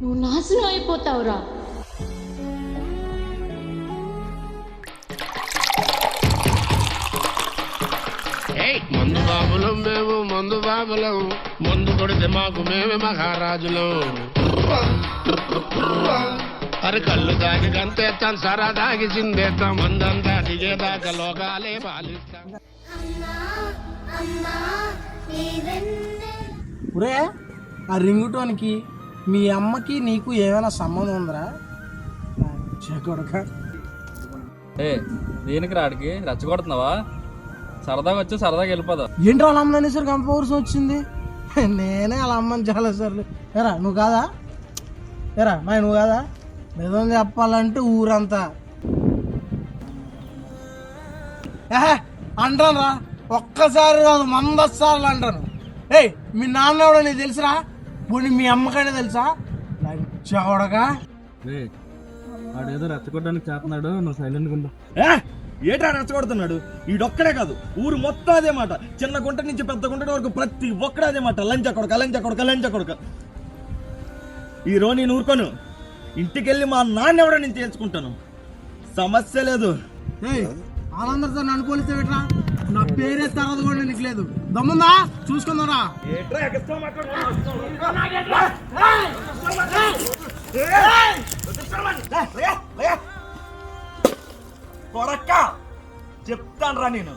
నువ్వు నాశనం అయిపోతావురా. మందు బాబులం మేము, మందు బాబులం, మందు కొడితే మాకు మేమే మహారాజులం. అరే కళ్ళు దాగి గంతేస్తాం, సరా దాగి చిందేస్తాం, మందంతా దిగేదాకా లోకాలే పాలిస్తాం. ఒరే ఆ రింగుటోనికి మీ అమ్మకి నీకు ఏమైనా సంబంధం ఉందిరా? కొడక దేనికి రాడికి రెచ్చగొడుతున్నావా? సరదాగా వచ్చి సరదాగా వెళ్ళిపోదా? ఏంటి వాళ్ళ అమ్మ అనేసరికి అంత పౌరుషం వచ్చింది? నేనే వాళ్ళ అమ్మని చాలా సార్లు ఎరా నువ్వు కాదా, ఎరా మా నువ్వు కాదా? నిజం చెప్పాలంటే ఊరంతా అంటాను రా, ఒక్కసారి కాదు 100 సార్లు అంటాను. ఏయ్ మీ నాన్న ఎవడో నీకు తెలుసురా? పోనీ మీ అమ్మకైనా తెలుసా? లంచా వాడు ఏదో రెచ్చగొట్టడానికి చేస్తున్నాడు, నువ్వు సైలెంట్గా ఉండు. ఏటా రెచ్చగొడుతున్నాడు? ఈడొక్కడే కాదు, ఊరు మొత్తం అదే మాట. చిన్న గుంట నుంచి పెద్ద గుంట వరకు ప్రతి ఒక్కడే అదే మాట. లంచా కొడక, లంచా కొడక, లంచా కొడక. ఈ రోజు నేను ఊరుకోను, ఇంటికెళ్ళి మా నాన్న ఎవడో నేను చేర్చుకుంటాను, సమస్య లేదు. వాళ్ళందరితో నన్ను పోలిస్తే పెట్టరా, నా పేరే తర్వాత కూడా నీకు లేదు. దమ్ముందా చూసుకుందారా? కొడక్క చెప్తాను రా నేను.